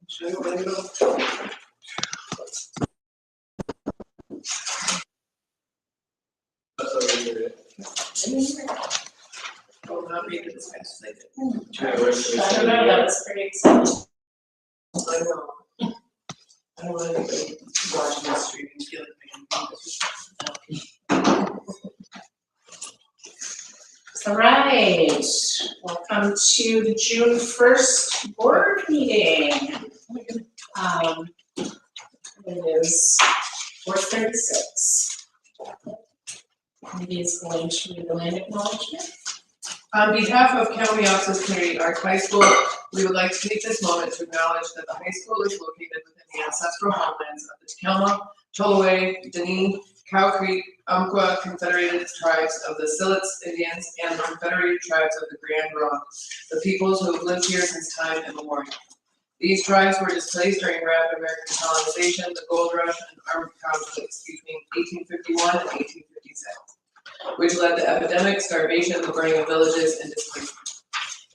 Should I go ahead and go? That's what we did. Oh, not read it as fast as I did. I don't know, that was pretty exciting. I know. I don't want anybody watching this stream and feel like All right, welcome to the June 1st board meeting. It is 4:36. Maybe it's going to read the land acknowledgement. On behalf of County Offices Community Arts High School, we would like to take this moment to acknowledge that the high school is located within the ancestral homelands of the Takelma, Toloway, Dene, Cow Creek, Umpqua Confederated Tribes of the Silits Indians, and the Confederated Tribes of the Grand Ronde, the peoples who have lived here since time immemorial. These tribes were displaced during rapid American colonization, the gold rush, and armed conflicts between 1851 and 1857, which led to epidemic, starvation, the burning of villages, and displacement.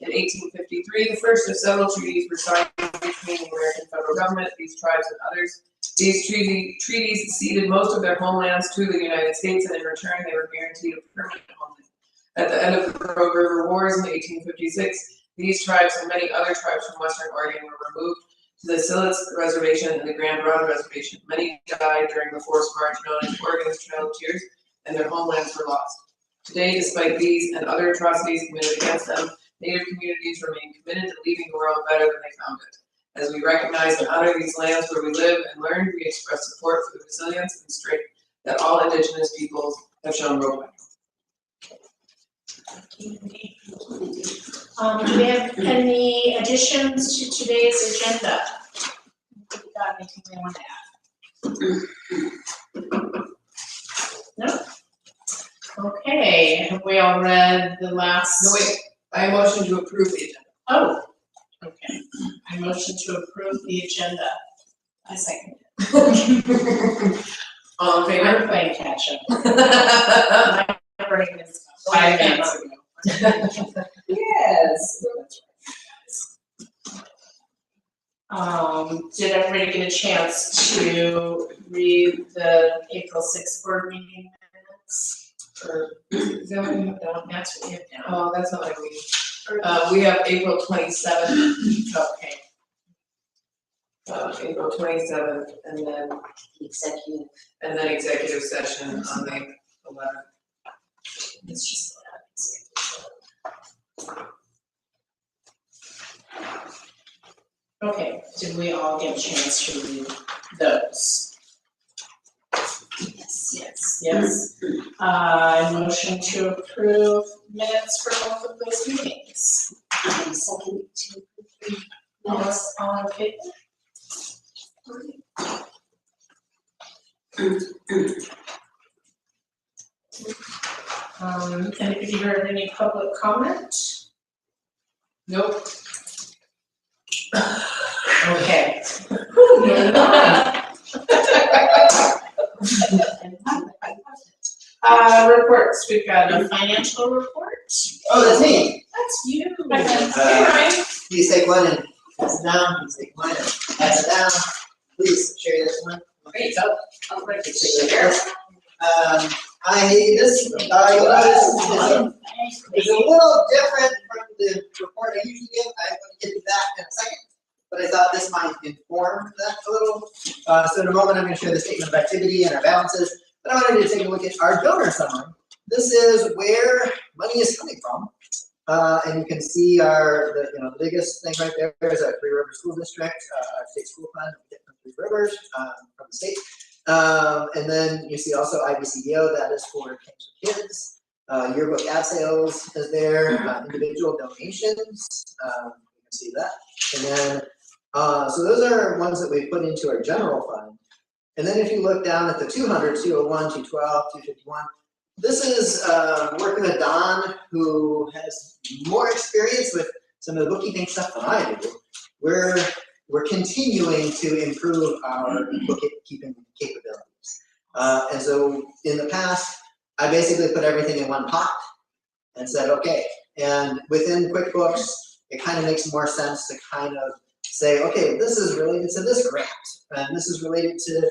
In 1853, the first of several treaties were signed between the American federal government, these tribes, and others. These treaties ceded most of their homelands to the United States, and in return, they were guaranteed a permanent homeland. At the end of the Rogue River Wars in 1856, these tribes and many other tribes from Western Oregon were removed to the Silits Reservation and the Grand Ronde Reservation. Many died during the forced march known as Oregon's Trail of Tears, and their homelands were lost. Today, despite these and other atrocities committed against them, Native communities remain committed to leaving the world better than they found it. As we recognize and honor these lands where we live and learn, we express support for the resilience and strength that all Indigenous peoples have shown worldwide. Do we have any additions to today's agenda? Got anything we want to add? No? Okay, have we all read the last? No, wait, I motion to approve the agenda. Oh, okay. I motion to approve the agenda. I second it. All in favor? I'm playing catch up. My brain is 5 minutes ago. Yes. Did everybody get a chance to read the April 6th board meeting minutes? Or, is that what we have down? That's what we have down. Oh, that's not what I mean. We have April 27th. Okay. April 27th, and then executive session on the 11th. It's just okay, did we all get a chance to read those? Yes. Motion to approve minutes for both of those meetings. Second to Yes, all in favor? Anybody heard any public comment? Nope. Okay. Reports, we've got a financial report. Oh, that's me. That's you. Hey, Ryan. Please take one and pass it down. Please take one and pass it down. Please share this one. Great. I'll break it here. This you'll notice is a little different from the report I usually give. I'm going to get to that in a second, but I thought this might inform that a little. So in a moment, I'm going to share the statement of activity and our balances. But I wanted to take a look at our donor summary. This is where money is coming from, and you can see the biggest thing right there is our Three Rivers School District, our state school fund we get from Three Rivers from the state, and then you see also IBCDO, that is for Camps for Kids. Yearbook ad sales is there, individual donations, you can see that, and then so those are ones that we put into our general fund. And then if you look down at the 200, 201, 212, 251, this is working with Don, who has more experience with some of the bookkeeping stuff than I do. We're continuing to improve our bookkeeping capabilities. And so in the past, I basically put everything in one pot and said, okay. And within QuickBooks, it kind of makes more sense to kind of say, okay, this is related to this grant, and this is related to,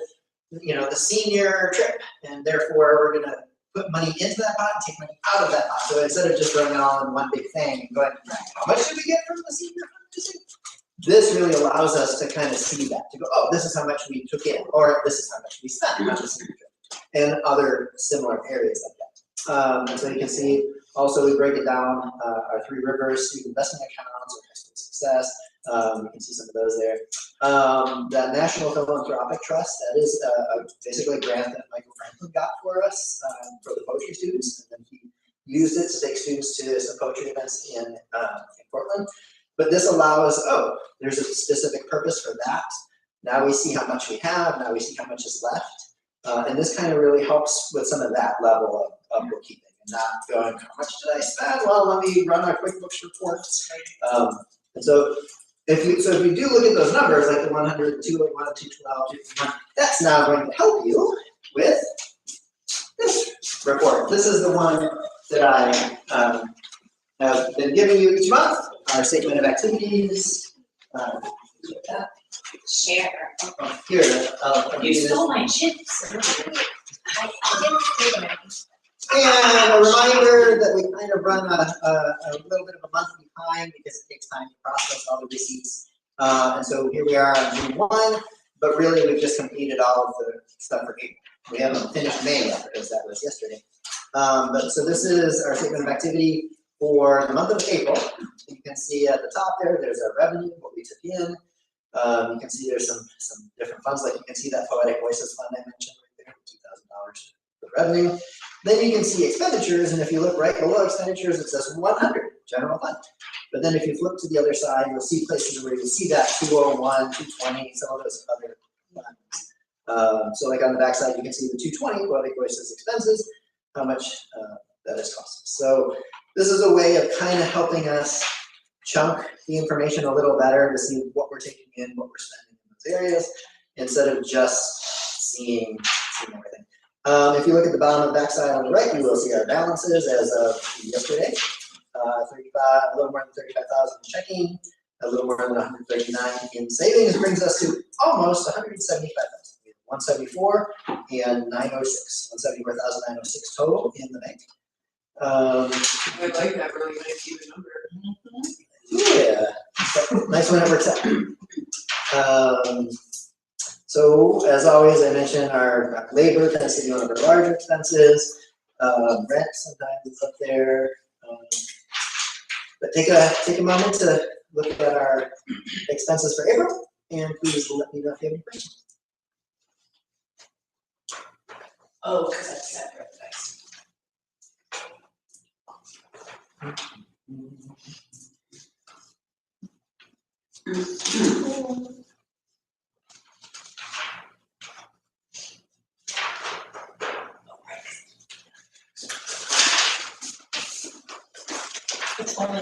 the senior trip, and therefore we're gonna put money into that pot and take money out of that pot. So instead of just throwing it all in one big thing and going, how much did we get from the senior fundraising? This really allows us to kind of see that, to go, oh, this is how much we took in, or this is how much we spent on the senior trip, and other similar areas like that. And so you can see, also we break it down, our Three Rivers student investment accounts, or high school success. You can see some of those there. The National Philanthropic Trust, that is basically a grant that Michael Franklin got for us for the poetry students, and then he used it to take students to some poetry events in Portland. But this allows, there's a specific purpose for that. Now we see how much we have, now we see how much is left. And this kind of really helps with some of that level of bookkeeping, and not going, how much did I spend? Well, let me run our QuickBooks reports. And so if you do look at those numbers, like the 100, 201, 212, 251, that's now going to help you with this report. This is the one that I have been giving you each month, our statement of activities. Share. Here, You stole my chips. I didn't see them. and a reminder that we kind of run a little bit of a month behind because it takes time to process all the receipts. And so here we are on June 1, but really we've just completed all of the stuff for April. We haven't finished May yet because that was yesterday. But so this is our statement of activity for the month of April. You can see at the top there's our revenue, what we took in. You can see there's some different funds, like you can see that Poetic Voices Fund I mentioned right there, $2,000 for revenue. Then you can see expenditures, and if you look right below expenditures, it says 100, general fund. But then if you flip to the other side, you'll see places where you see that 201, 220, some of those other funds. So like on the back side, you can see the 220, Poetic Voices expenses, how much that has cost. So this is a way of kind of helping us chunk the information a little better to see what we're taking in, what we're spending in those areas, instead of just seeing everything. If you look at the bottom of the backside on the right, you will see our balances as of yesterday. A little more than 35,000 in checking, a little more than 139 in savings, brings us to almost 175,000. 174 and 906, 174,906 total in the bank. I like that really nice even number. Yeah, nice when it works out. So as always, I mentioned our labor tends to be one of our larger expenses. Rent sometimes is up there. But take a moment to look at our expenses for April, and please let me know if you have any questions. Oh, because that's separate, guys. It's only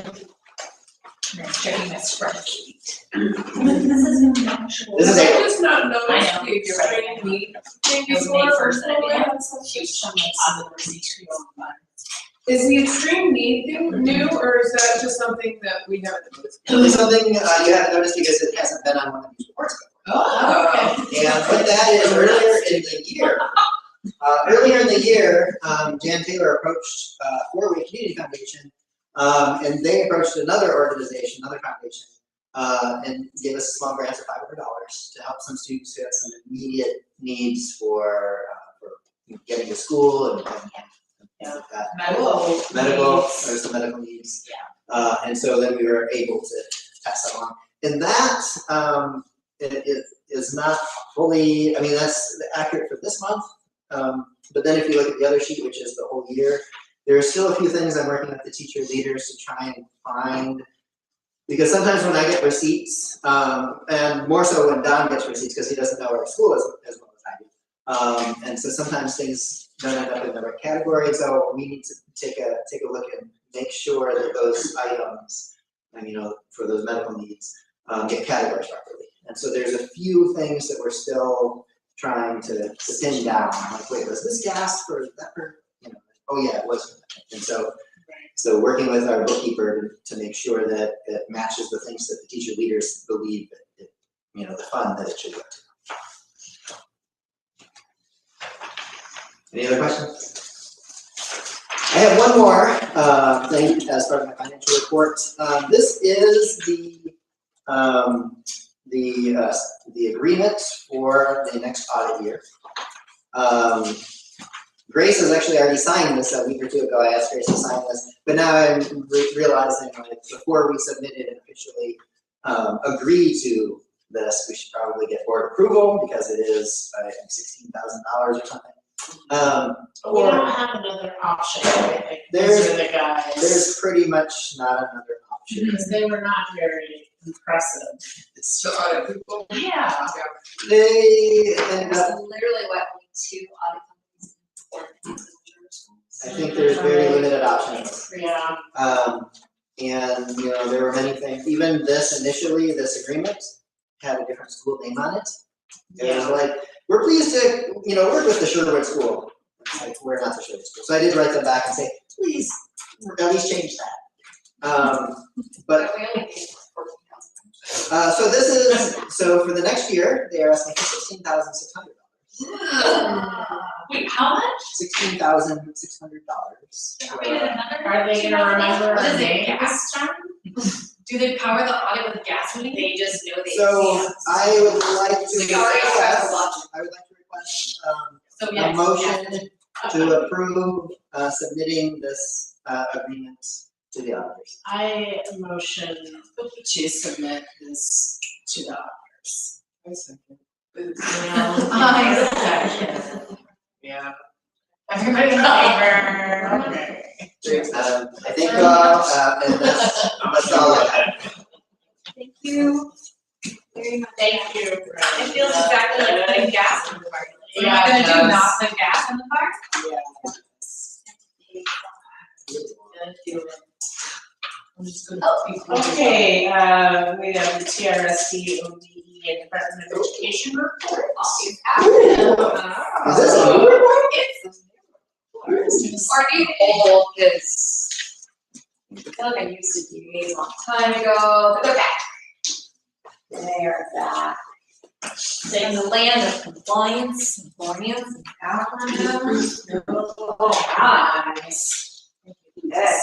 checking that spreadsheet. This is actual. This is Have April. I just not I noticed know. the extreme need thing It was before? May 1st that I did Yeah. that. She was showing me some of the receipts. Is the extreme need thing new, or is that just something that we haven't noticed? It's something you haven't noticed because it hasn't been on one of these reports before. Oh, And what that is, earlier in the year, Jan Taylor approached Four-Way Community Foundation, and they approached another organization, another foundation, and gave us a small grant of $500 to help some students who had some immediate needs for getting to school and things like that. Medical, there's some medical needs. Yeah. And so then we were able to pass that along. And that it is not fully, I mean, that's accurate for this month. But then if you look at the other sheet, which is the whole year, there are still a few things I'm working with the teacher leaders to try and find. Because sometimes when I get receipts, and more so when Don gets receipts, because he doesn't know our school as well as I do. And so sometimes things don't end up in the right category, so we need to take a look and make sure that those items, for those medical needs, get categorized properly. And so there's a few things that we're still trying to pin down. Like, wait, was this gas for that? Oh yeah, it was. And so working with our bookkeeper to make sure that it matches the things that the teacher leaders believe the fund that it should go to. Any other questions? I have one more thing as part of my financial report. This is the agreement for the next audit year. Grace has actually already signed this a week or two ago. I asked Grace to sign this, but now I'm realizing that before we submit it and officially agree to this, we should probably get board approval because it is, I think, $16,000 or something. We don't have another option, I think. There's- These are the guys. There's pretty much not another option. Because they were not very impressive. It's the audit people. Yeah. They end There's up, literally what, only 2 audit companies I think there's very limited options. Yeah. And there were many things, even this initially, this agreement had a different school name on it. It was like, we're pleased to, work with the Sherwood School. It's like, we're not the Sherwood School. So I did write them back and say, please, at least change that. But we only paid $14,000. so for the next year, they are asking for $16,600. Wait, how much? $16,600. Are they gonna remember What our is it, name gas? this time? Do they power the audit with gas money? They just know they So can't. I would like to Sorry, request, So a yes, motion yes. to approve submitting this agreement to the auditors. I motion to submit this to the auditors. I second. Yeah. Everybody in favor? Okay. I think, and that's all I have. Thank you very much. Thank you. It feels exactly like putting gas in the car. What am I gonna do, not put gas in the car? I'm just gonna. Okay, we have the TRSD, ODE, and Department of Education report. Is this a new report? Are you old? Cause I feel like I used to do these a long time ago, but they're back. They are back. In the land of compliance and finance and governance. Oh, nice. Yes.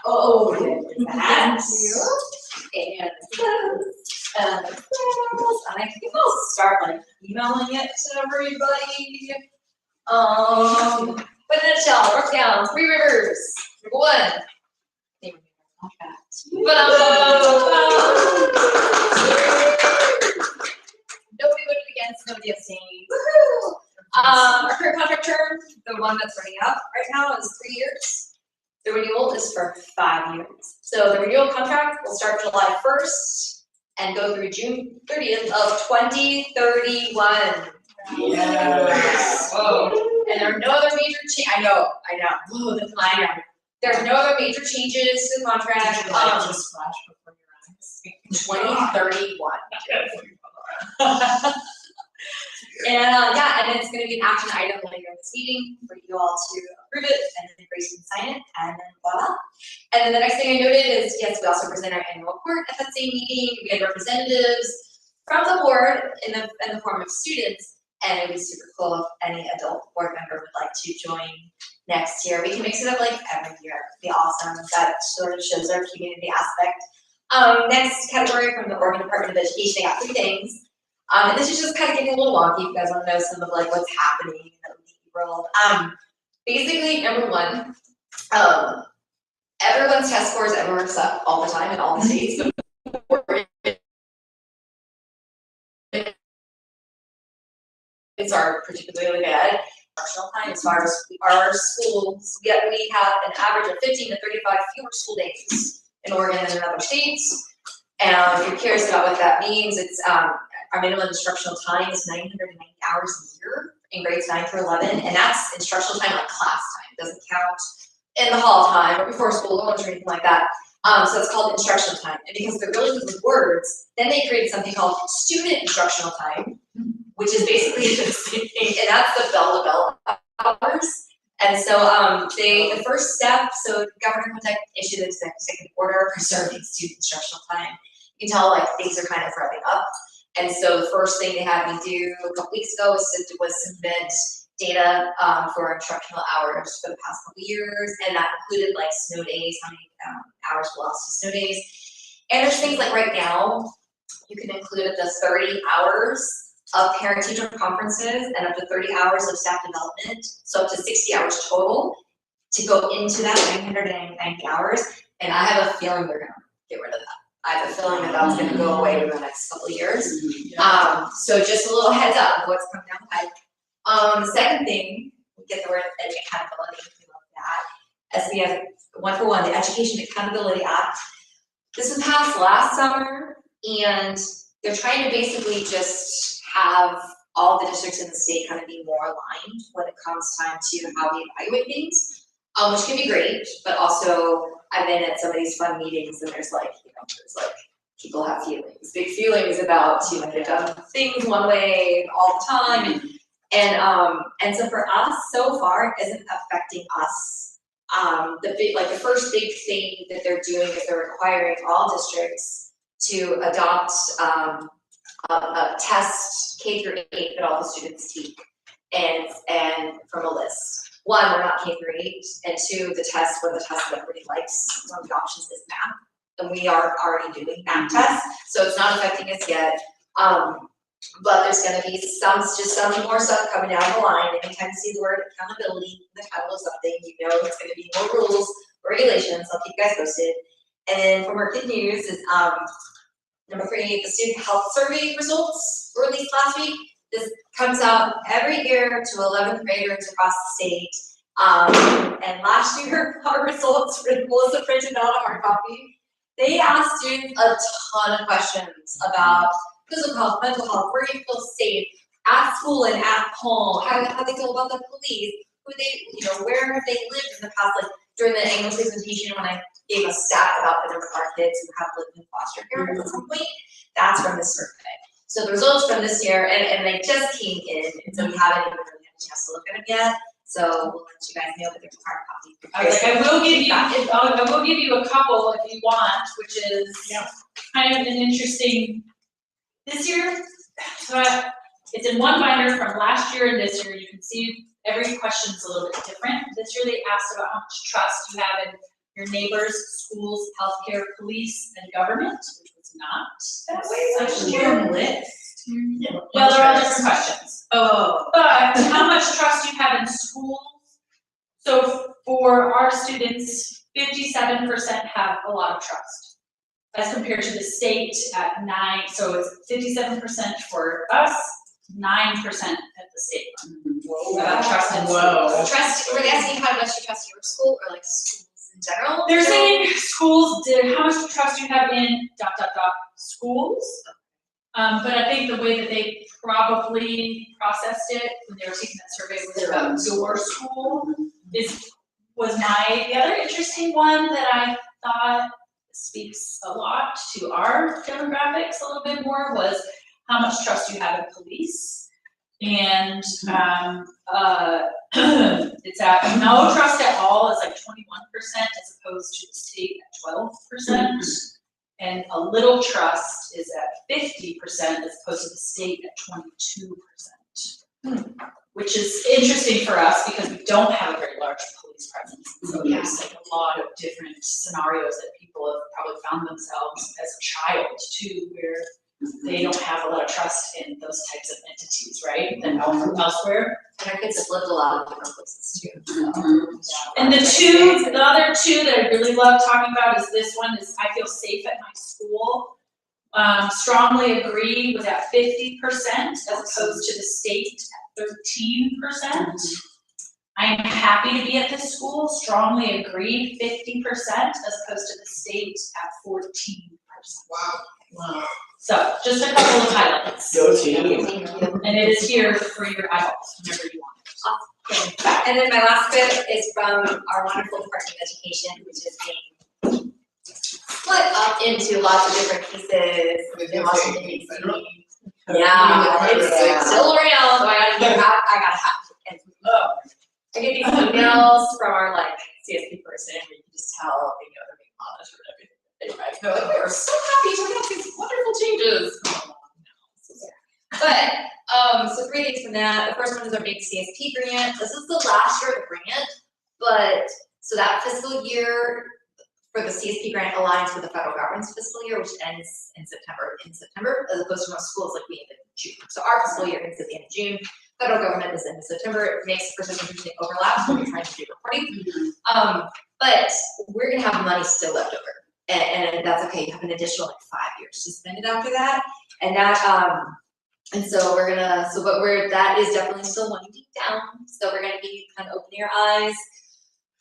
Oh, that. And I think I'll start emailing it to everybody. But in a nutshell, broke down 3 rivers. Number 1. Nobody voted against, nobody abstained. Our current contract term, the one that's running out right now, is 3 years. The renewal is for 5 years. So the renewal contract will start July 1st and go through June 30th of 2031. Yes. Whoa. And there are no other major I know. Whoa, that's I know. There's no other major changes to the contract. Did light just flash before your eyes? 2031. And and it's gonna be an action item later in this meeting for you all to approve it, and then Grace can sign it, and then voila. And then the next thing I noted is, yes, we also present our annual report at that same meeting. We had representatives from the board in the form of students, and it would be super cool if any adult board member would like to join next year. We can mix it up like every year. It'd be awesome. That sort of shows our community aspect. Next category from the Oregon Department of Education, I got 3 things. And this is just kind of getting a little wonky. If you guys want to know some of what's happening in the ODE world. Basically, number 1, everyone's test scores everywhere suck all the time in all the states. It's are particularly bad. Instructional time, as far as our schools, we have an average of 15 to 35 fewer school days in Oregon than in other states. And if you're curious about what that means, it's our minimum instructional time is 990 hours a year in grades 9 through 11, and that's instructional time like class time. It doesn't count in the hall time or before school lunch or anything like that. So it's called instructional time. And because they're really good with words, then they created something called student instructional time, which is basically the same thing, and that's the bell-to-bell hours. And so the first step, so Governor Quintek issued an executive order preserving student instructional time. you can tell like things are kind of revving up. And so the first thing they had me do a couple weeks ago was submit data for instructional hours for the past couple years, and that included like snow days, how many hours were lost to snow days. And there's things like right now, you can include up to 30 hours of parent-teacher conferences and up to 30 hours of staff development, so up to 60 hours total to go into that 990 hours. And I have a feeling they're gonna get rid of that. I have a feeling that that's gonna go away in the next couple of years. So just a little heads up of what's coming down the pipe. The second thing, we get the word accountability, we love that. As we have one for one, the Education Accountability Act. This was passed last summer, and they're trying to basically just have all the districts in the state kind of be more aligned when it comes time to how we evaluate things, which can be great, but also I've been at some of these fun meetings and there's like, people have feelings, big feelings about, they've done things one way all the time. And so for us, so far, it isn't affecting us. The first big thing that they're doing is they're requiring all districts to adopt a test K through 8 that all the students take, and from a list. One, we're not K through 8, and two, the test that everybody likes, one of the options is math, and we are already doing math tests, so it's not affecting us yet. But there's going to be some more stuff coming down the line. Anytime you see the word accountability in the title of something, you know it's going to be more rules, regulations. I'll keep you guys posted. And then for more good news is number 3, the student health survey results were released last week. This comes out every year to 11th graders across the state. And last year, our results were Melissa printed out a hard copy. They asked students a ton of questions about physical health, mental health, where you feel safe at school and at home, how they feel about the police, who they, where have they lived in the past, like during the annual presentation when I gave a stat about the number of our kids who have lived in foster care at some point, that's from this survey. So the results from this year, and they just came in, and so we haven't even really had a chance to look at them yet. So we'll let you guys know that there's a hard copy. I will give you a couple if you want, which is kind of an interesting. This year, so it's in one binder from last year and this year. You can see every question's a little bit different. This year they asked about how much trust you have in your neighbors, schools, healthcare, police, and government, which was not that way last year. Well, they're all different questions. But how much trust you have in schools? So for our students, 57% have a lot of trust, as compared to the state at 9%. So it's 57% for us, 9% at the state. Trust in schools. Trust, were they asking how much you trust your school or like schools in general? They're saying schools, how much trust you have in ... schools. But I think the way that they probably processed it when they were taking that survey was about your school was the other interesting one that I thought speaks a lot to our demographics a little bit more was how much trust you have in police. And it's at no trust at all is like 21% as opposed to the state at 12%. And a little trust is at 50% as opposed to the state at 22%. Which is interesting for us because we don't have a very large police presence. So there's like a lot of different scenarios that people have probably found themselves as a child too, where they don't have a lot of trust in those types of entities, right? Than elsewhere. And our kids have lived a lot of different places too. And the other two that I really love talking about is this one is I feel safe at my school. Strongly agree was at 50% as opposed to the state at 13%. I am happy to be at this school, strongly agree, 50% as opposed to the state at 14%. Wow. So just a couple of highlights. Go team. And it is here for your eyeballs whenever you want it. Awesome. And then my last bit is from our wonderful Department of Education, which is being split up into lots of different pieces in Washington, D.C. Yeah, it's still real, so I gotta have and I get these emails from our CSP person where you can just tell, they're being honest with everything. They're like, we're so happy to have these But, so 3 things from that. The first one is our big CSP grant. This is the last year of the grant, but, so that fiscal year for the CSP grant aligns with the federal government's fiscal year, which ends in September, as opposed to most schools, like we end in June. So our fiscal year ends at the end of June, federal government is in September. It makes for some interesting overlaps when you're trying to do reporting. But we're gonna have money still left over. And that's okay, you have an additional like 5 years to spend it after that. And that, and so we're gonna, that is definitely still winding down. So we're gonna be kind of opening our eyes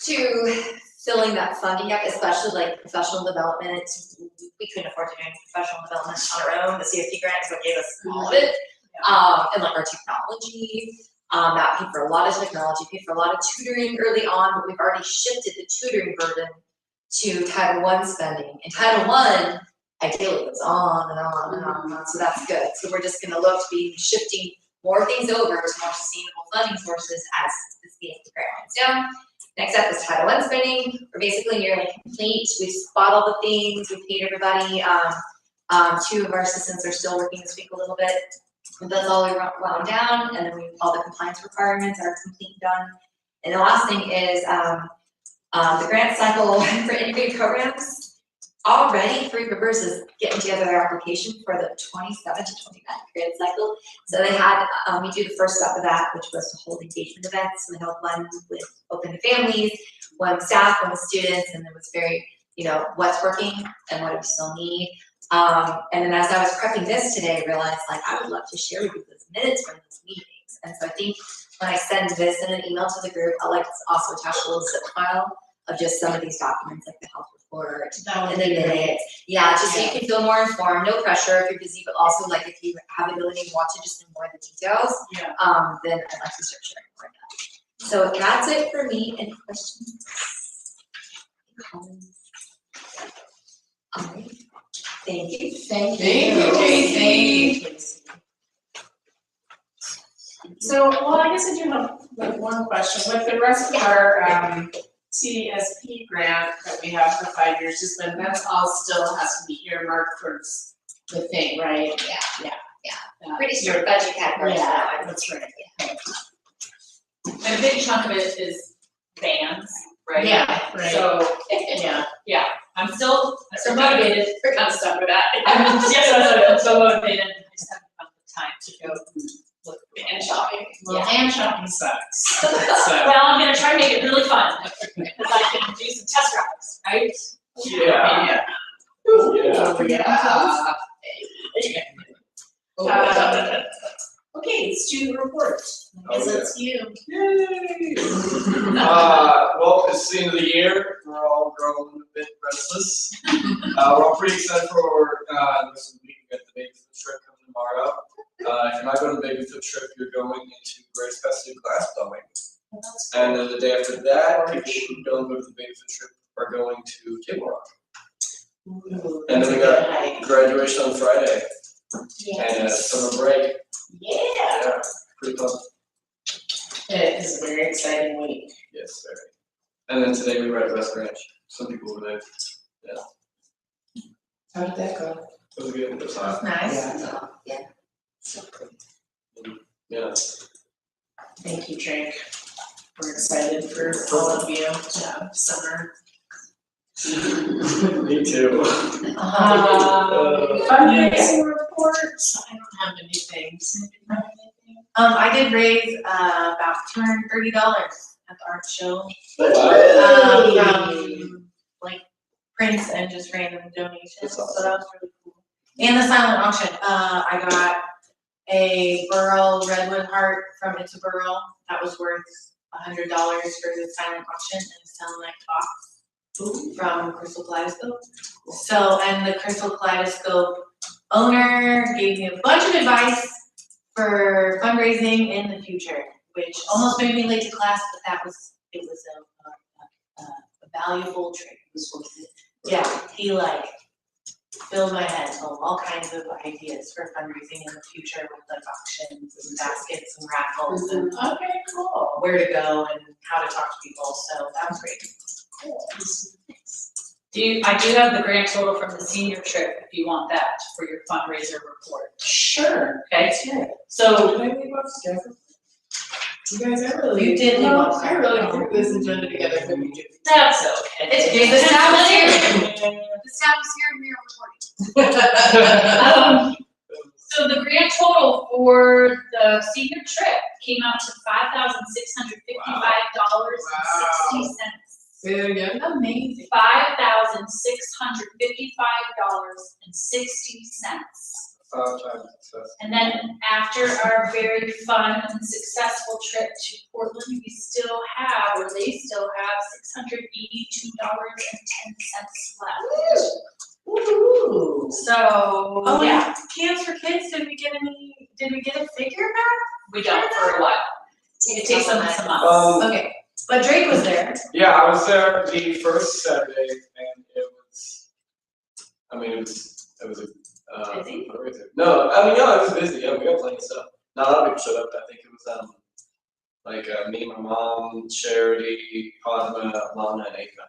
to filling that funding gap, especially like professional development. We couldn't afford to do any professional development on our own. The CSP grant is what gave us all of it. And like our technology, that paid for a lot of technology, paid for a lot of tutoring early on, but we've already shifted the tutoring burden to Title I spending. And Title I ideally goes on and on and on and on, so that's good. So we're just gonna look to be shifting more things over to more sustainable funding sources as the CSP grant winds down. Next up is Title I spending. We're basically nearly complete. We've bought all the things, we've paid everybody. 2 of our assistants are still working this week a little bit. And that's all we wound down, and then all the compliance requirements are complete done. And the last thing is the grant cycle for integrated programs. Already, Three Rivers is getting together their application for the 27 to 29 grant cycle. So they had, we do the first step of that, which was to hold engagement events. We held one with open to families, one with staff, one with students, and it was very, what's working and what do we still need. And then as I was prepping this today, I realized like I would love to share with you those minutes from those meetings. And so I think when I send this in an email to the group, I'll like to also attach a little zip file of just some of these documents, like the health report and the minutes. Yeah, just so you can feel more informed, no pressure if you're busy, but also like if you have the ability and want to just know more of the details, then I'd like to start sharing more of that. So that's it for me. Any questions? Comments? All right. Thank you. Thank you. Thank you, Casey. So, well, I guess I do have like one question. With the rest of our CSP grant that we have for 5 years, that's all still has to be earmarked for the thing, right? Yeah. Pretty strict budget categories. Yeah, that's right. And a big chunk of it is bands, right? Yeah, right. So, yeah, I'm still motivated for kind of stuff for that. I'm so motivated. I just haven't found the time to go look band shopping. Well, band shopping sucks. Well, I'm gonna try to make it really fun, because I can do some test drives, right? Yeah. Okay, student report. I guess it's you. Yay! Well, it's the end of the year. We're all growing a bit restless. We're all pretty excited for the rest of the week. We got the baby food trip coming tomorrow. If you're not going to the baby food trip, you're going into Grace Festive glass blowing. And then the day after that, people who don't go to the baby food trip are going to Table Rock. And then we got graduation on Friday. And summer break. Yeah, pretty fun. It is a very exciting week. Yes, very. And then today we were at West Branch. Some people were there. Yeah. How did that go? It was good. It was hot. Nice. Yeah. Thank you, Drake. We're excited for all of you to have summer. Me too. Fundraising reports. I don't have anything. I did raise about $230 at the art show. From like prints and just random donations. So that was really cool. And the silent auction. I got a burl redwood heart from It's a Burl that was worth $100 for the silent auction, and a selenite box from Crystal Kaleidoscope. So, and the Crystal Kaleidoscope owner gave me a bunch of advice for fundraising in the future, which almost made me late to class, but it was a valuable trick. It was worth it. Yeah, he like filled my head full of all kinds of ideas for fundraising in the future with like auctions and baskets and raffles and Okay, cool. where to go and how to talk to people. So that was great. I do have the grand total from the senior trip, if you want that for your fundraiser report. Sure. Okay, Let's hear it. so, Did I leave off schedule? You guys, I really. You did leave No, off I really threw this agenda together for you. that's okay. It's okay, the staff is here. The staff is here and we are recording. So the grand total for the senior trip came out to $5,655.60. Say that again? Amazing. $5,655.60. 5 times success. And then after our very fun and successful trip to Portland, we still have, or they still have, $682.10 left. Ooh. So, Oh, yeah, Camps for Kids, did we get a figure back? we don't for a while. It takes some months. Okay, but Drake was there. Yeah, I was there the first Saturday, and it was a Busy? fundraiser. No, it was busy. Yeah, we got plenty of stuff. Not a lot of people showed up. I think it was me, my mom, Charity, Padma, Lana, and Ava.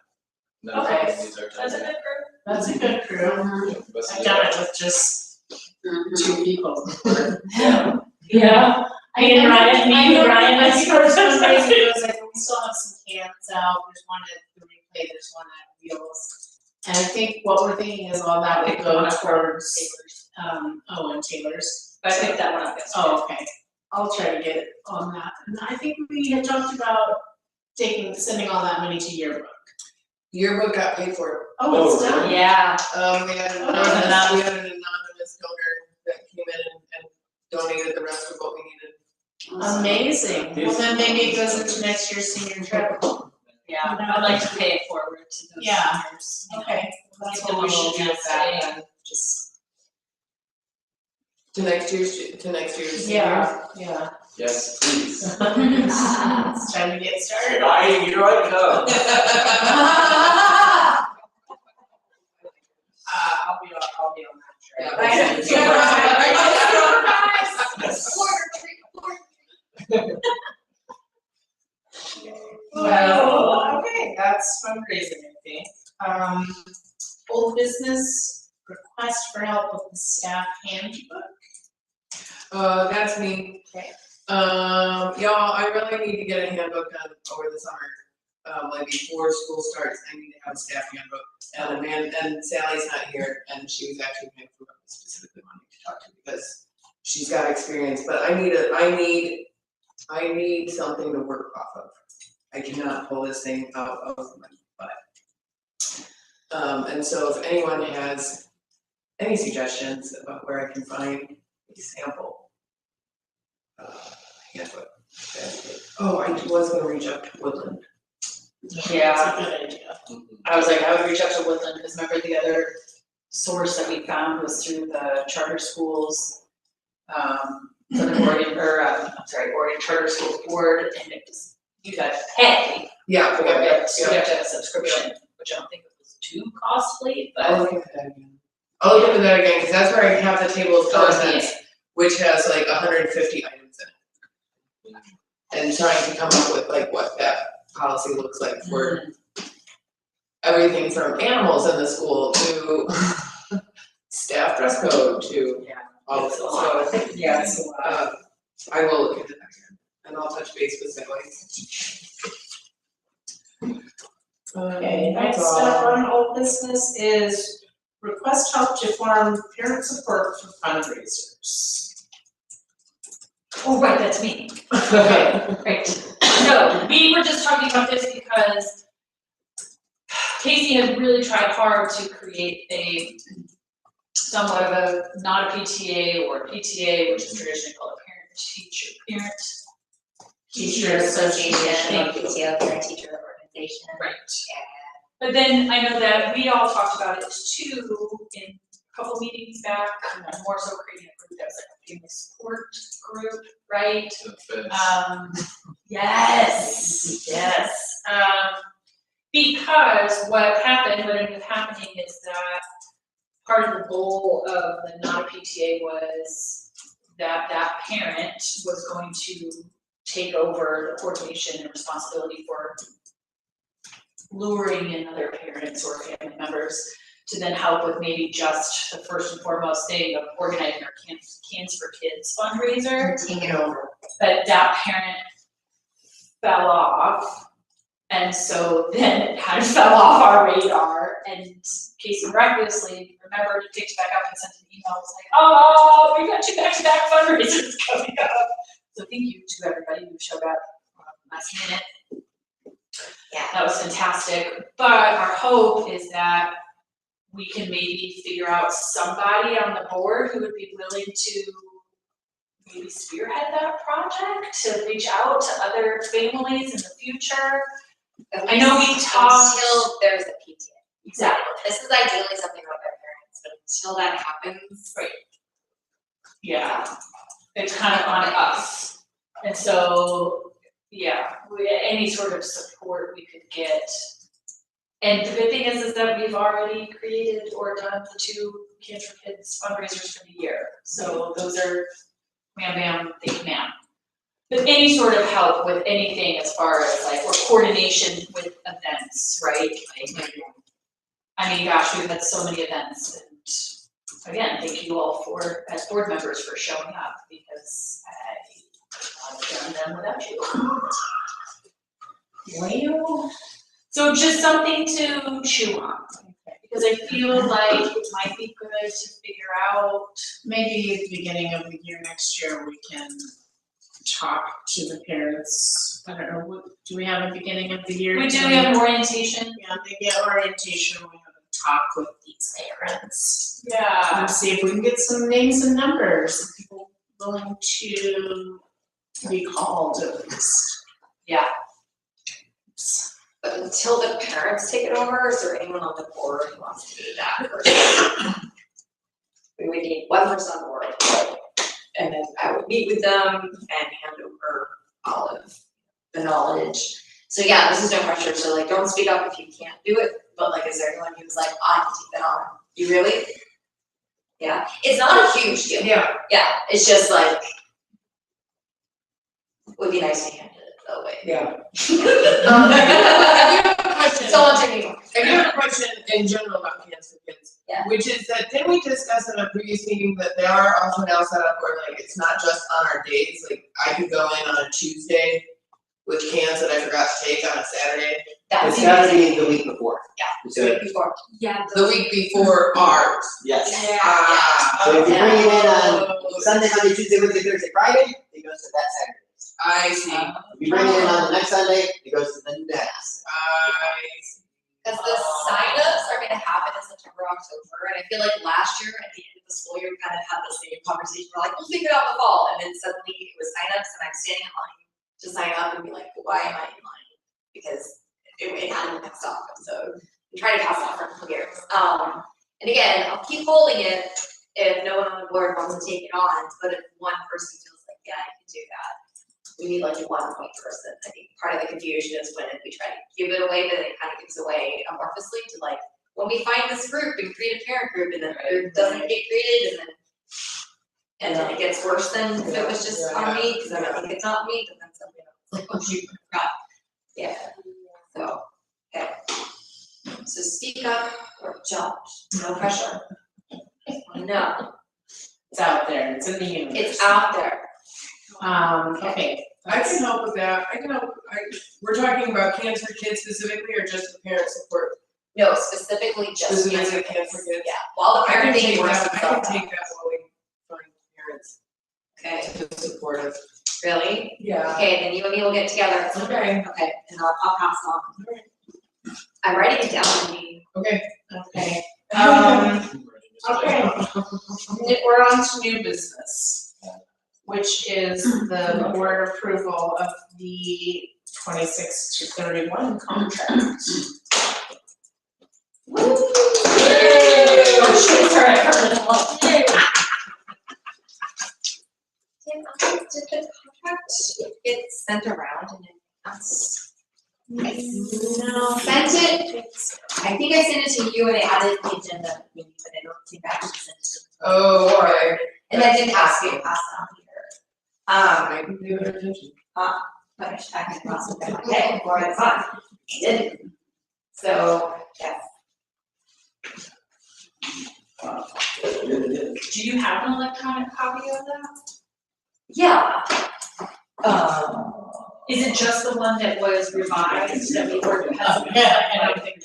Okay. These are That's a good group. That's a good crew. Yeah, I've done it with just 2 people before. Yeah. Me and Ryan, I that's think the first it's fundraiser, it was like, we still have some cans out, there's one at the replay, there's one at Wheels. And I think what we're thinking is all that would go towards, and Taylor's. I picked that one up yesterday. Oh, okay, I'll try to get it on that, and I think we had talked about sending all that money to Yearbook. Yearbook got paid for. Oh, it's done? Yeah. We had an Oh, anonymous donor that came in and donated the rest of what we needed. Amazing, well then maybe it goes into next year's senior trip. Yeah, I'd like to pay it forward to those Yeah. seniors. Okay, that's Give them what we a should little do with that stay. then, just. To next year's. Yeah. Yes, please. It's time to get started. You're right, no. I'll be on that trip. Well, okay, that's fundraising, I think. Old business, request for help with the staff handbook. That's me. Okay. Y'all, I really need to get a handbook done over the summer. Like before school starts, I need to have a staff handbook. And Sally's not here, and she was actually kind of specifically wanting to talk to because she's got experience, but I need something to work off of. I cannot pull this thing out of my butt. And so if anyone has any suggestions about where I can find a sample handbook. Oh, I was gonna reach out to Woodland. Yeah. That's a good idea. I was like, I would reach out to Woodland, because remember the other source that we found was through the charter schools, the Oregon Charter Schools Board, and it was, you got to pay Yeah, for okay, it, so you yeah. have to have a subscription, which I don't think it was too costly, I'll but. look at that again. I'll look at that again, because that's where I have the table of Oh, contents, which has like 150 items in it. And trying to come up with like what that policy looks like for everything from animals in the school to staff dress code to Yeah. all of it. So, Yeah, it's a lot. I will look into that again, and I'll touch base with Sally. Okay, That's next all. up on old business is request help to form parent support for fundraisers. Oh, right, that's me. Okay. Great. So we were just talking about this because Casey has really tried hard to create a somewhat of a, not a PTA or a PTA, which is traditionally called a parent Teacher Association. PTO, parent teacher organization. Right. But then I know that we all talked about it too in a couple meetings back, more so creating a group that was like a family support group, right? Yes, yes. Because what ended up happening is that part of the goal of the not a PTA was that that parent was going to take over the coordination and responsibility for luring in other parents or family members to then help with maybe just the first and foremost thing of organizing our Cans for Kids fundraiser. Take it over. But that parent fell off. And so then it kind of fell off our radar, and Casey miraculously remembered and picked it back up and sent an email, was like, oh, we've got 2 back-to-back fundraisers coming up. So thank you to everybody who showed up last minute. Yeah. That was fantastic, but our hope is that we can maybe figure out somebody on the board who would be willing to maybe spearhead that project, to reach out to other families in the future. I know we talked. Until there's a PTA. Exactly. This is ideally something about their parents, but until that happens. Right. Yeah, it's kind of on us. And so, yeah, any sort of support we could get. And the good thing is that we've already created or done the 2 Cans for Kids fundraisers for the year. So those are wham bam, thank you ma'am. But any sort of help with anything as far as like, or coordination with events, right? Like, I mean, gosh, we've had so many events, and again, thank you all for, as board members, for showing up, because I would have done them without you. Well, so just something to chew on, because I feel like it might be good to figure out. Maybe at the beginning of the year next year, we can talk to the parents. I don't know, what, do we have a beginning of the year? We do, we have an orientation. Yeah, maybe at orientation, we have a talk with these parents. Yeah. And see if we can get some names and numbers, of people willing to be called at least. Yeah. But until the parents take it over, is there anyone on the board who wants to do that person? We would need one person on the board, and then I would meet with them and hand over all of the knowledge. So yeah, this is no pressure, so like, don't speak up if you can't do it, but like, is there anyone who's like, I can take that on? You really? Yeah, it's not a huge deal. Yeah, Yeah, it's just like, it would be nice to hand it that way. yeah. I I do have a question. Someone take me. I do have a question in general about Cans for Kids. Yeah. Which is that, didn't we discuss in a previous meeting that they are also now set up where like, it's not just on our days, like I could go in on a Tuesday with cans that I forgot to take on a Saturday, That It's would gotta be be the week before. Yeah. So, before. Yeah. the week before ours. yes. Ah, So if you bring it in on oh, Sunday, Monday, Tuesday, Wednesday, Thursday, Friday, it goes to that Saturday. I see, If you bring it in on the next Sunday, it goes to the next. I see. Because the signups are gonna happen in September, October, and I feel like last year at the end of the school year, we kind of had the same conversation, we're like, we'll figure it out in the fall, and then suddenly it was signups, and I'm standing in line to sign up and be like, why am I in line? Because it hadn't been passed off, and so we try to pass it off for a couple years. And again, I'll keep holding it if no one on the board wants to take it on, but if one person feels like, yeah, I can do that, we need like a 1 point person. I think part of the confusion is when we try to give it away, but it kind of gives away amorphously to like, when we find this group and create a parent group, and then the group doesn't get created, and then it gets worse than if it was just on me, because then I think it's not me, but then somebody else like, oh, you forgot. Yeah, so, okay. So speak up or judge, no pressure. No, It's out there, it's in the universe. it's out there. Okay. I can help with that, I can help, we're talking about Cans for Kids specifically, or just the parent support? No, specifically just Specifically cancer Cans for Kids. Yeah, while the I can parenting take works that, I itself can out. take that while we find parents Okay, to support us. really? Yeah. Okay, then you and me will get together at some point. Okay. Okay, and I'll pass on. I'm writing it down, Wendy. Okay. Okay. Okay. We're on to new business, which is the board approval of the 26 to 31 contract. Did the contract get sent around and that's? No. Sent it, I think I sent it to you and I added the agenda, but I don't think I actually sent it to the Oh, okay. board. And I didn't ask you to pass it on either. I can pay better attention. But I should, I can pass it back, okay, before I thought, I didn't. So, yes. Do you have an electronic copy of that? Yeah, Is it just the one that was revised that we were? I don't think.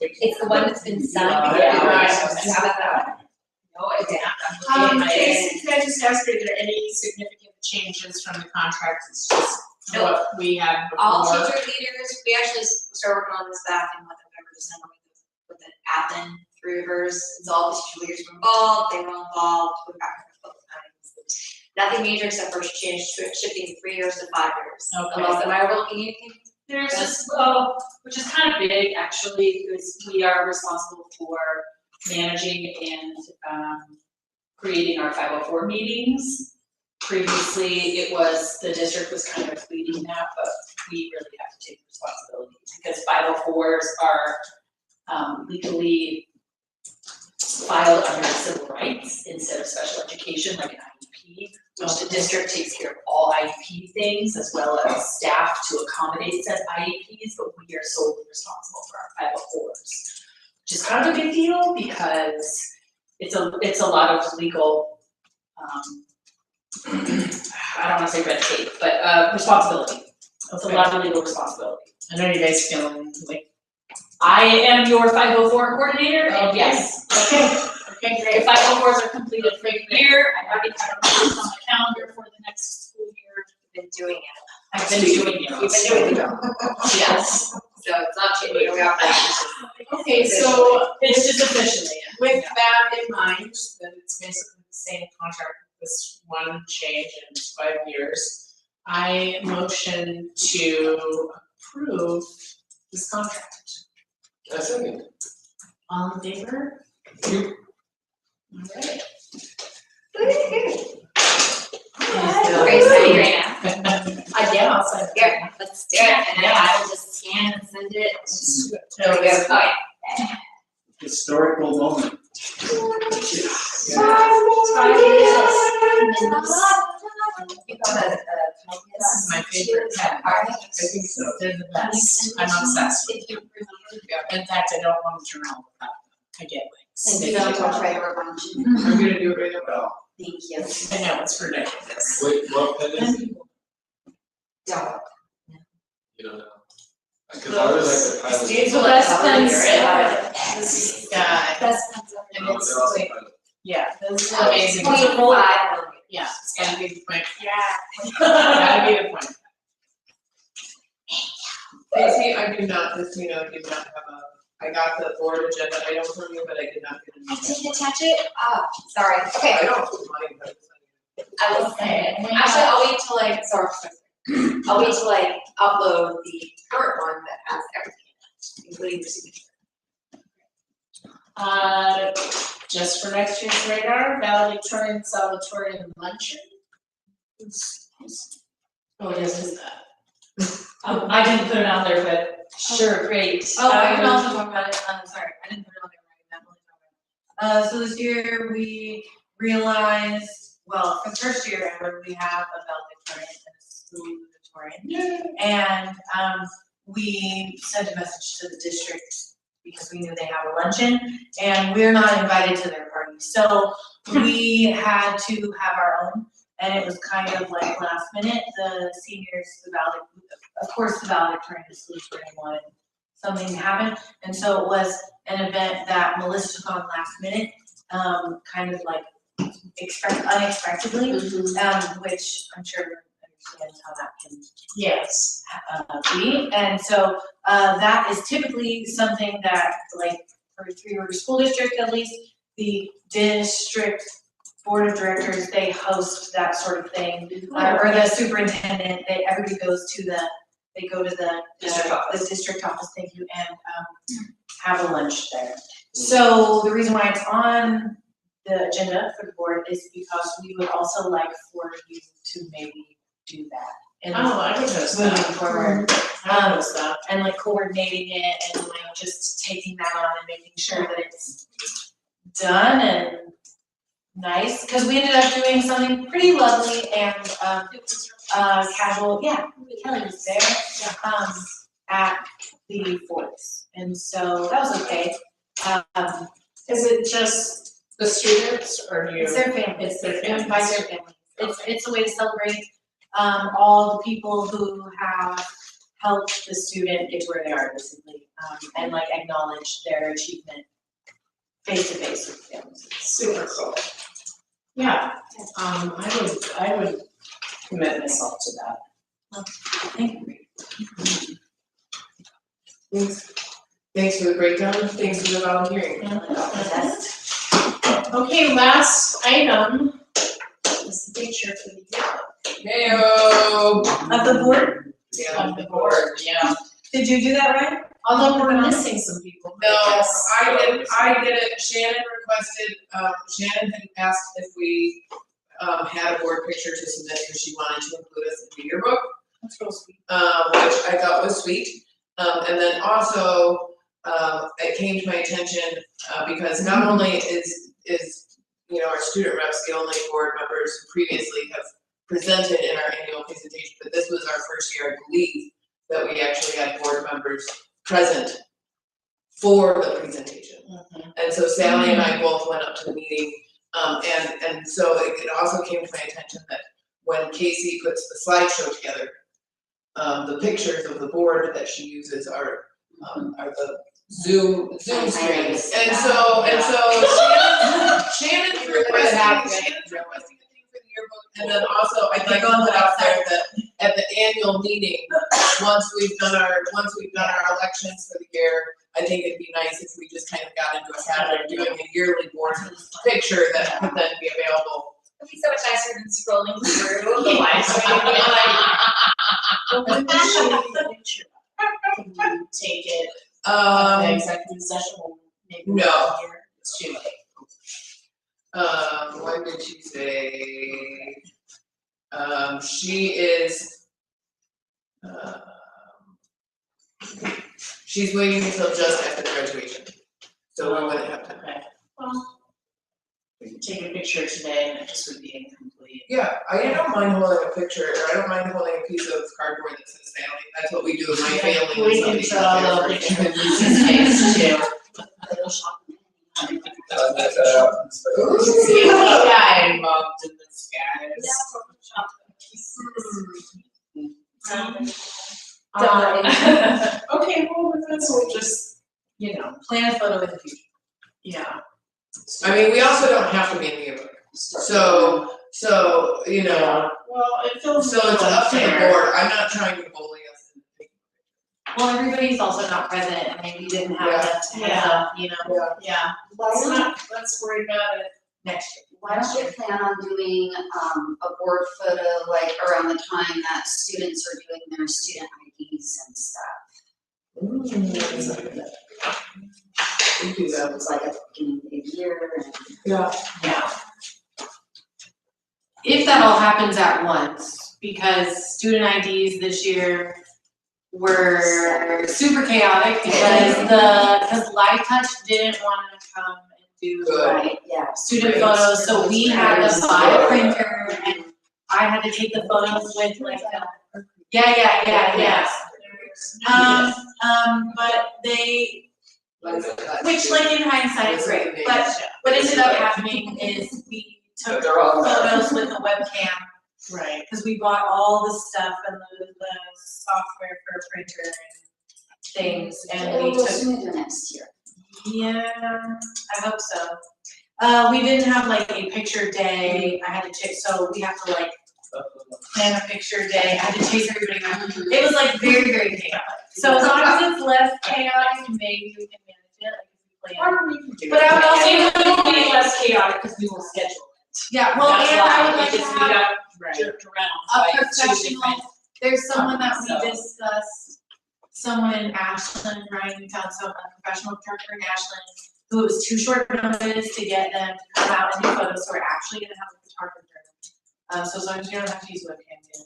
it's the one that's been signed. Yeah. You have that? No, I didn't. I'm looking at my. Jason, can I just ask, are there any significant changes from the contract? It's just what we had before? All teacher leaders, we actually started working on this back in November, December with the admin, 3 rivers, it's all the teacher leaders were involved, they were all involved, we got a couple times. Nothing major except for shifting 3 years to 5 years. Okay. Unless, am I overlooking anything? There's this, well, which is kind of big actually, because we are responsible for managing and creating our 504 meetings. Previously, it was, the district was kind of leading that, but we really have to take responsibility because 504s are legally filed under civil rights instead of special education, like an IEP, which the district takes care of all IEP things as well as staff to accommodate said IEPs, but we are solely responsible for our 504s, which is kind of a big deal because it's a lot of legal, I don't wanna say red tape, but responsibility. It's a lot of legal responsibility. I know you guys feeling like. I am your 504 coordinator, and yes. Okay, The 504s are completed for the year, I already have them on the calendar for the next school year. Been doing it. I've been doing it. You've been doing it. Yes, so it's not changing, we have that. Okay, so It's just officially. with that in mind, that it's basically the same contract, this one change in 5 years, I motion to approve this contract. I second. All in favor? Alright. Are you signing right now? Yeah, I'll sign it. Here, let's do it, and then I will just scan and send it. There we go, okay. Historical moment. This is my favorite pen. I think so. They're the best. I'm obsessed with them. In fact, I don't want to journal without them. I get And like. you don't talk right over lunch. I'm gonna do it right now. Thank you. I know, it's ridiculous. Wait, what pen is it? Don't. You don't know. Cause I really like the pilot. It's the Well, best that's pens all ever. This guy, Best pencil. and Oh, it's they're also like, pilot. yeah, this is amazing. 25. Yeah, it's gotta be the point. Yeah. Gotta be the point. Casey, I do not, just, you know, did not have I got the board agenda item from you, but I did not get an I email. didn't attach it, sorry, okay, I don't put mine, but I will send it. Actually, I'll wait till I'll wait till upload the current one that has everything, including your signature. Just for next year's radar, valedictorian, salutatorian luncheon. Oh, yes, is that? I didn't put it on there, but sure, great. Oh, I can also talk about it, sorry, I didn't put it on there, right, so this year we realized, well, for the first year ever, we have a valedictorian and a salutatorian. And, we sent a message to the district because we knew they have a luncheon, and we're not invited to their party. So we had to have our own, and it was kind of like last minute, the seniors, of course, the valedictorian and salutatorian wanted something to happen. And so it was an event that Melissa took on last minute, kind of like unexpectedly, which I'm sure understands how that can Yes. be. And so that is typically something that, like, for Three Rivers School District at least, the district board of directors, they host that sort of thing. Or the superintendent, everybody goes to the district office, thank you, and have a lunch there. So the reason why it's on the agenda for the board is because we would also like for you to maybe do that. And Oh, I would host moving that. forward, I would host that. and like coordinating it and like just taking that on and making sure that it's done and nice, because we ended up doing something pretty lovely and casual, yeah, Kelly was there, at the forts. And so that was okay. Is it just the students or you? It's their families. It's their They invite families. their families. It's a way to celebrate, all the people who have helped the student get to where they are, basically, and like acknowledge their achievement face to face with families. Super cool. Yeah, I would commit myself to that. Thank you. Thanks for the breakdown, thanks for the volunteering. Okay, last item is the picture for the year Heyo. Of the board, Yeah. of the board, yeah. did you do that, Ryan? Although we're missing some people. No, Yes. I did it, Shannon requested, Shannon had asked if we, had a board picture to submit, because she wanted to include us in the yearbook, That's real sweet. which I thought was sweet. And then also, it came to my attention, because not only is, you know, our student reps the only board members who previously have presented in our annual presentation, but this was our first year, I believe, that we actually had board members present for the presentation. And so Sally and I both went up to the meeting, and so it also came to my attention that when Casey puts the slideshow together, the pictures of the board that she uses are the Zoom screens. And so Shannon's requesting a thing for the yearbook, and then also I'd like to put out there that at the annual meeting, once we've done our elections for the year, I think it'd be nice if we just kind of got into a habit of doing a yearly board picture that could then be available. It'd be so much nicer than scrolling through The live stream, when we show you the picture, can you take it, the executive session, will maybe. No. Here, it's too late. What did she say? She is, she's waiting until just after graduation, so we wouldn't have time. Okay, well, we could take a picture today and it just would be incomplete. Yeah, I don't mind holding a picture, or I don't mind holding a piece of cardboard that says family, that's what we do with my family. when We can somebody's draw a little not there. picture of Lisa's face too. See, I involved in this, guys. Okay, well, with this, we'll just, Plan a photo in the future. yeah. I mean, we also don't have to be in the yearbook, so, you know, Well, it feels. so it's up to the unfair. board, I'm not trying to bully us. Well, everybody's also not present, and maybe didn't have Yeah. enough heads up, Yeah, let's worry about it. next year. Why don't we plan on doing a board photo like around the time that students are doing their student IDs and stuff? We do So that. it's like at the beginning of the year and. Yeah. Yeah. If that all happens at once, because student IDs this year were super chaotic because Live Touch didn't want to come and do Good. Right, yeah. student photos, so we had to buy a printer and I had to take the photos with like yeah. But they, which like in hindsight is great, but what ended up happening is we took They're all- photos with a webcam, Right. because we bought all the stuff and the software for a printer and things, and It'll we go took. smoother next year. Yeah, I hope so. We didn't have like a picture day, I had to check, so we have to like plan a picture day, I had to chase everybody around. It was like very, very chaotic. So as long as it's less chaotic, maybe we can manage it, like if we plan. Or we can do But I would also- It will be less chaotic because we will schedule it. Yeah, well, That's and why, I would like to because we have got Right. jerked around a by two professional, different. there's someone that So- we discussed, someone in Ashland, Ryan, we found someone, a professional photographer in Ashland, who it was too short notice to get them to come out and do photos, so we're actually gonna have a photographer. So as long as you don't have to use webcam, then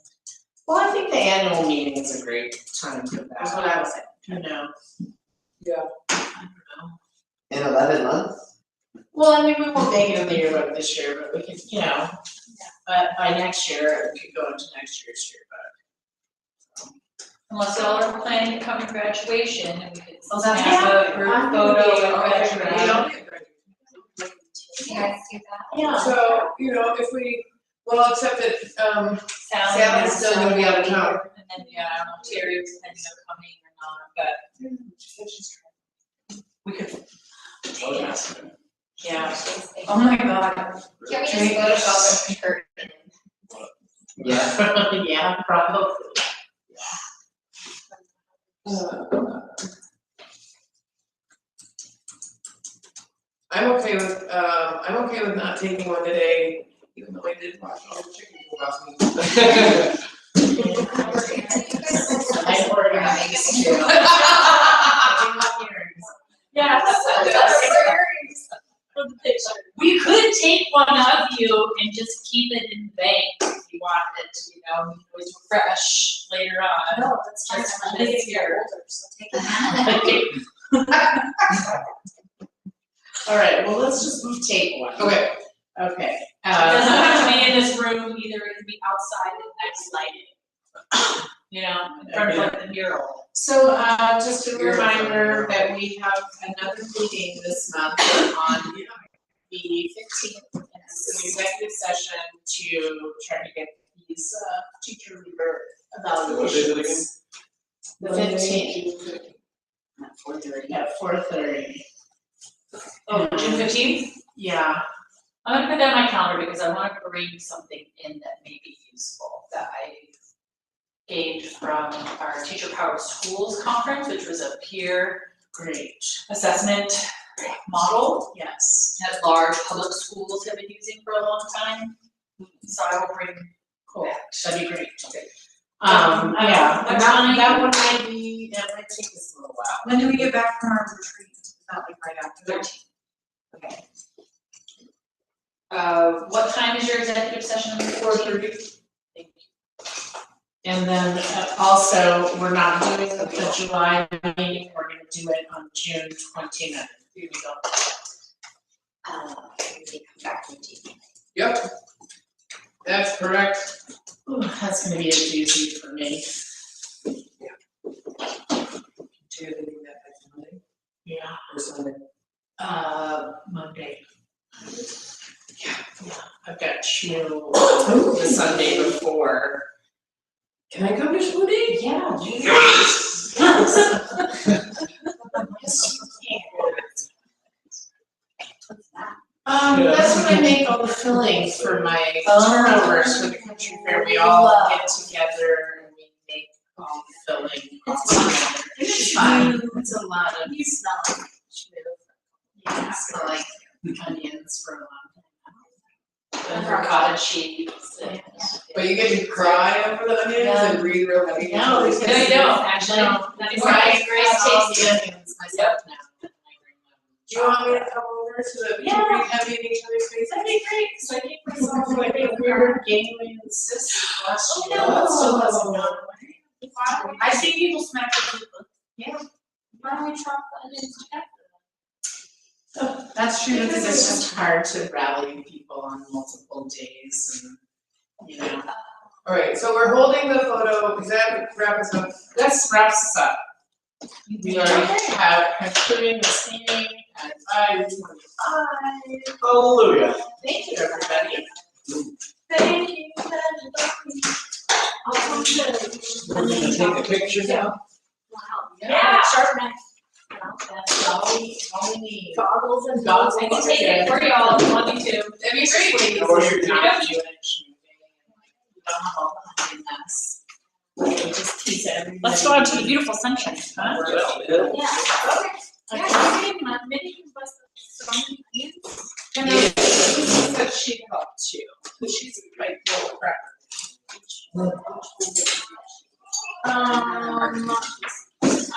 Well, I think the annual meeting is a great time for that. that's what I was saying. You know. In 11 months? Well, I mean, we won't make it in the yearbook this year, but we could, but by next year, it could go into next year's yearbook. Unless y'all are planning to come to graduation and we could Oh, that's- snap a group photo at We graduation. don't get ready. You guys do that? Yeah. So, if we, well, except that, Sally is still gonna be out of town. And then, yeah, I don't know, Terry was planning on coming or not, but we could, yeah. Oh my God. Can we just Photoshop a curtain? Yeah. Yeah, probably. I'm okay with not taking one today, even though I did watch all the chicken last week. I organized too. Yeah, we could take one of you and just keep it in the bank if you wanted, you know, we can always refresh later on. No, that's fine. Just I'm for gonna this get year. older, so take it. All right, well, let's just move tape one. Okay, Okay. It doesn't have to be in this room either, it can be outside in nice lighting. You know, in front of like the mural. So, just a reminder that we have another meeting this month on the 15th. And it's an executive session to try to get these, teacher leader What is it again? evaluations. The 15th. At 4:30. Oh, June 15th? Yeah. I'm gonna put that on my calendar because I want to bring something in that may be useful that I gained from our Teacher Powered Schools conference, which was a peer Great. assessment model Yes. that large public schools have been using for a long time. So I will bring Cool. that. That'd be great. Okay. Yeah, what and time? that one that might take us a little while. When do we get back from our retreat? Not like right after that. 13. Okay. What time is your executive session? 4:30. Thank you. And then also, we're not doing the July meeting, we're gonna do it on June 29th. Here we go. We come back to you. yep. That's correct. Ooh, that's gonna be a doozy for me. Do you think that next Monday Yeah. or Sunday? Monday. Yeah, I've got you the Sunday before. Can I come to Shmoody? Yeah. Yes! That's when I make all the fillings for my Oh. turnovers for the country fair. We all get together and we make all the filling. It's fun. It's a lot of. You smell it. Yeah, I smell like onions for a long And ricotta cheese. and- But you get to cry over the onions and read real heavy. No, No, you don't, actually. No. That is time. nice, Grace all tastes the onions myself now. Do you want me to come over so that we can read heavy in each other's faces? That'd be great, cause I gave myself like a weird gangly cyst last year. no. It still hasn't gone away. I see people smack the people. Why don't we chop the onions together? That's true, because it's just hard to rally people on multiple days and, you know. All right, so we're holding the photo, does that wrap us up? This wraps us up. We already have concluding this meeting at 5:25. Hallelujah. Thank you, everybody. Thank you, everybody. I'll come to. We're gonna take a picture now. Wow. Yeah. Sharp knife. That's all we need. Goggles and Dogs I can take it for y'all if you want me to. That'd be great. How was your Not doing it, we don't have all the honey mess. We just tease everybody. Let's go out to the beautiful sunshine. Huh? Yeah. Yeah, maybe you can bust some onions. And then Lisa said she'd help too, because she's a great little prepper.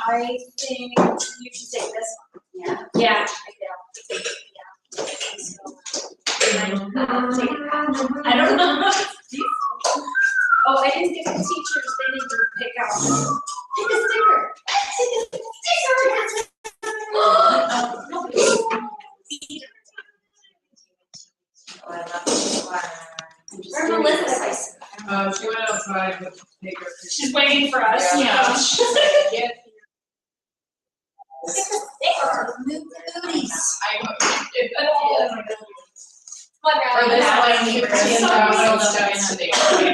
I think you should take this one. Yeah. Yeah. I don't know. Oh, I didn't give the teachers, they need to pick out. Pick a sticker. Pick a sticker. Or Melissa's. She went outside to take her. She's waiting for us, you Yeah. know. Booties. I know. What, For this Ryan? one, 15,000 steps today.